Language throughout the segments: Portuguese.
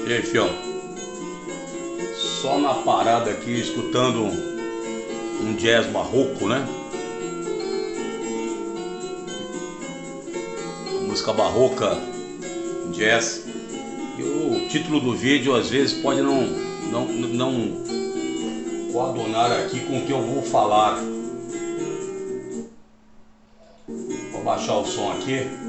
E aí, fião? Só na parada aqui, escutando um jazz barroco, né? Música barroca, jazz. E o título do vídeo às vezes pode não coadunar aqui com o que eu vou falar. Vou baixar o som aqui.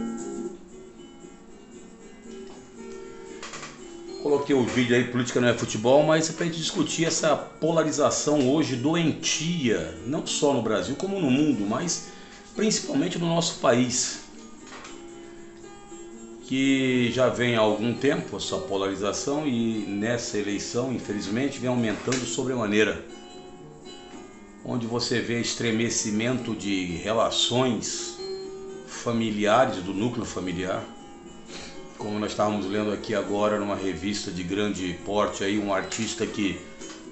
Coloquei o vídeo aí, política não é futebol, mas é pra gente discutir essa polarização hoje doentia, não só no Brasil como no mundo, mas principalmente no nosso país, que já vem há algum tempo essa polarização e nessa eleição, infelizmente, vem aumentando sobremaneira, onde você vê estremecimento de relações familiares, do núcleo familiar. Como nós estávamos lendo aqui agora numa revista de grande porte, aí, um artista que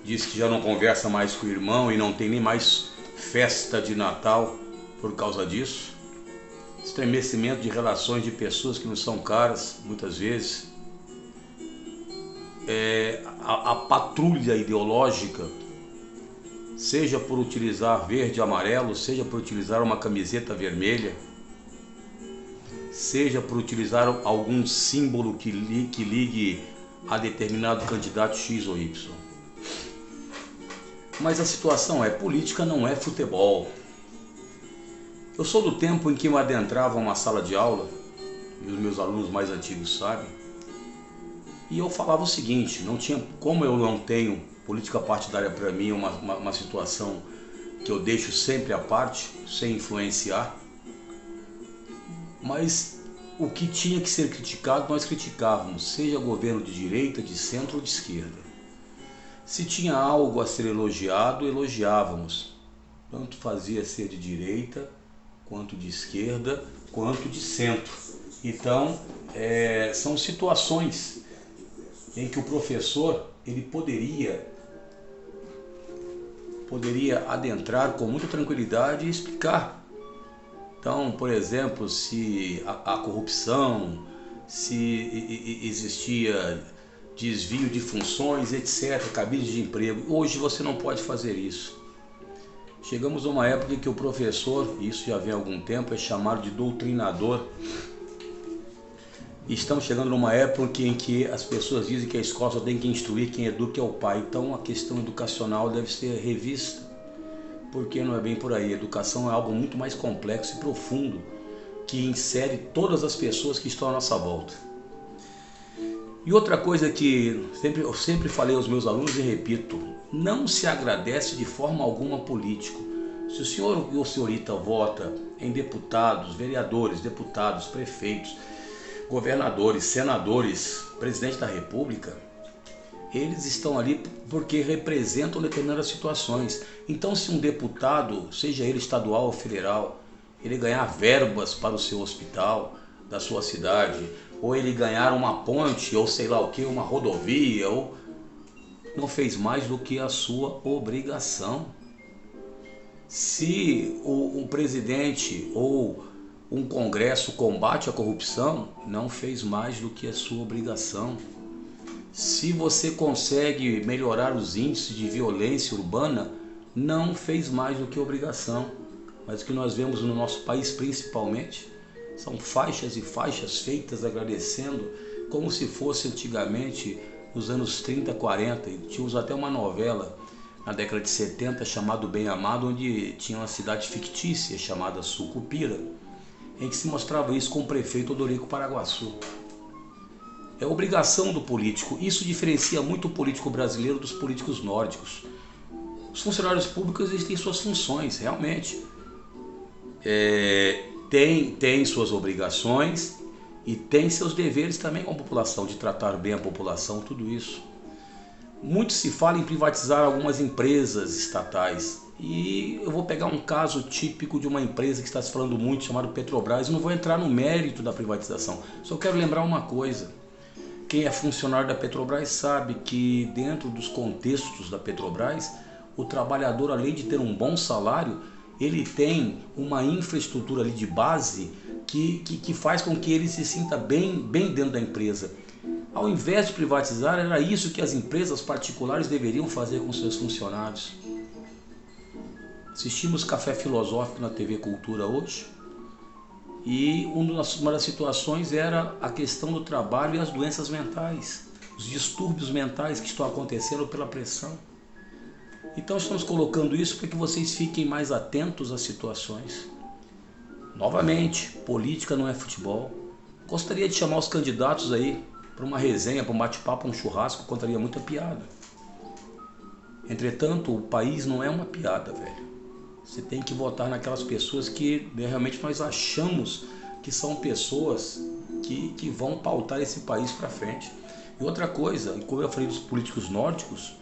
diz que já não conversa mais com o irmão e não tem nem mais festa de Natal por causa disso. Estremecimento de relações de pessoas que não são caras, muitas vezes. A patrulha ideológica, seja por utilizar verde e amarelo, seja por utilizar uma camiseta vermelha, seja por utilizar algum símbolo que ligue a determinado candidato X ou Y. Mas a situação é, política não é futebol. Eu sou do tempo em que eu adentrava uma sala de aula, e os meus alunos mais antigos sabem, e eu falava o seguinte, não tinha, como eu não tenho política partidária para mim, uma situação que eu deixo sempre à parte, sem influenciar, mas o que tinha que ser criticado, nós criticávamos, seja governo de direita, de centro ou de esquerda. Se tinha algo a ser elogiado, elogiávamos. Tanto fazia ser de direita, quanto de esquerda, quanto de centro. Então, são situações em que o professor ele poderia adentrar com muita tranquilidade e explicar. Então, por exemplo, se a corrupção, se existia desvio de funções, etc., cabide de emprego, hoje você não pode fazer isso. Chegamos a uma época em que o professor, isso já vem há algum tempo, é chamado de doutrinador. E estamos chegando numa época em que as pessoas dizem que a escola só tem que instruir, quem educa é o pai. Então a questão educacional deve ser revista. Porque não é bem por aí. A educação é algo muito mais complexo e profundo, que insere todas as pessoas que estão à nossa volta. E outra coisa que eu sempre falei aos meus alunos e repito, não se agradece de forma alguma político. Se o senhor ou a senhorita vota em deputados, vereadores, deputados, prefeitos, governadores, senadores, presidente da república, eles estão ali porque representam determinadas situações. Então, se um deputado, seja ele estadual ou federal, ele ganhar verbas para o seu hospital da sua cidade, ou ele ganhar uma ponte, ou sei lá o que, uma rodovia, ou não fez mais do que a sua obrigação. Se um presidente ou um congresso combate a corrupção, não fez mais do que a sua obrigação. Se você consegue melhorar os índices de violência urbana, não fez mais do que obrigação. Mas o que nós vemos no nosso país principalmente são faixas e faixas feitas agradecendo como se fosse antigamente nos anos 30, 40. Tínhamos até uma novela na década de 70 chamada Bem Amado, onde tinha uma cidade fictícia chamada Sucupira, em que se mostrava isso com o prefeito Odorico Paraguaçu. É obrigação do político. Isso diferencia muito o político brasileiro dos políticos nórdicos. Os funcionários públicos têm suas funções, realmente. Tem suas obrigações e tem seus deveres também com a população, de tratar bem a população, tudo isso. Muito se fala em privatizar algumas empresas estatais. E eu vou pegar um caso típico de uma empresa que está se falando muito, chamada Petrobras. Eu não vou entrar no mérito da privatização, só quero lembrar uma coisa. Quem é funcionário da Petrobras sabe que dentro dos contextos da Petrobras, o trabalhador, além de ter um bom salário, ele tem uma infraestrutura ali de base que faz com que ele se sinta bem dentro da empresa. Ao invés de privatizar, era isso que as empresas particulares deveriam fazer com seus funcionários. Assistimos Café Filosófico na TV Cultura hoje, e uma das situações era a questão do trabalho e as doenças mentais, os distúrbios mentais que estão acontecendo pela pressão. Então estamos colocando isso para que vocês fiquem mais atentos às situações. Novamente, política não é futebol. Gostaria de chamar os candidatos aí para uma resenha, para um bate-papo, um churrasco, contaria muita piada. Entretanto, o país não é uma piada, velho. Você tem que votar naquelas pessoas que realmente nós achamos que são pessoas que vão pautar esse país para frente. E outra coisa, como eu falei dos políticos nórdicos,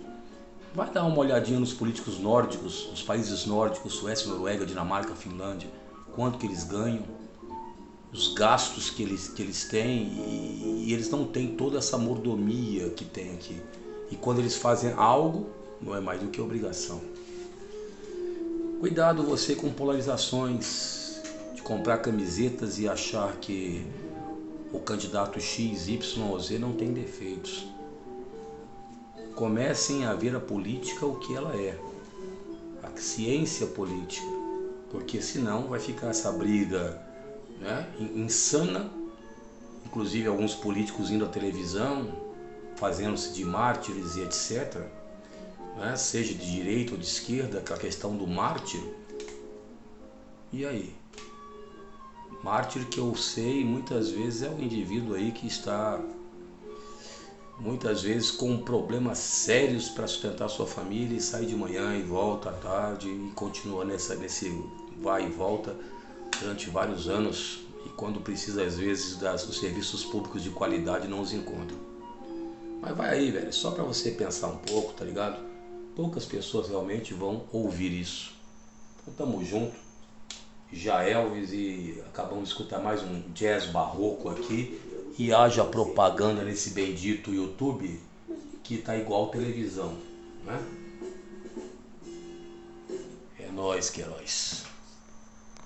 vai dar uma olhadinha nos políticos nórdicos, nos países nórdicos, Suécia, Noruega, Dinamarca, Finlândia, quanto que eles ganham, os gastos que eles têm, e eles não têm toda essa mordomia que tem aqui. E quando eles fazem algo, não é mais do que obrigação. Cuidado você com polarizações, de comprar camisetas e achar que o candidato X, Y ou Z não tem defeitos. Comecem a ver a política o que ela é, a ciência política, porque senão vai ficar essa briga, né, insana, inclusive alguns políticos indo à televisão, fazendo-se de mártires e etc., né, seja de direita ou de esquerda, com a questão do mártir. E aí? Mártir, que eu sei, muitas vezes é um indivíduo aí que está muitas vezes com problemas sérios para sustentar sua família e sai de manhã e volta à tarde e continua nesse vai e volta durante vários anos, e quando precisa às vezes dos serviços públicos de qualidade não os encontra. Mas vai aí, velho, só para você pensar um pouco, tá ligado? Poucas pessoas realmente vão ouvir isso. Então tamo junto, já Elvis, e acabamos de escutar mais um jazz barroco aqui, e haja propaganda nesse bendito YouTube que tá igual televisão, né? É nóis, que heróis.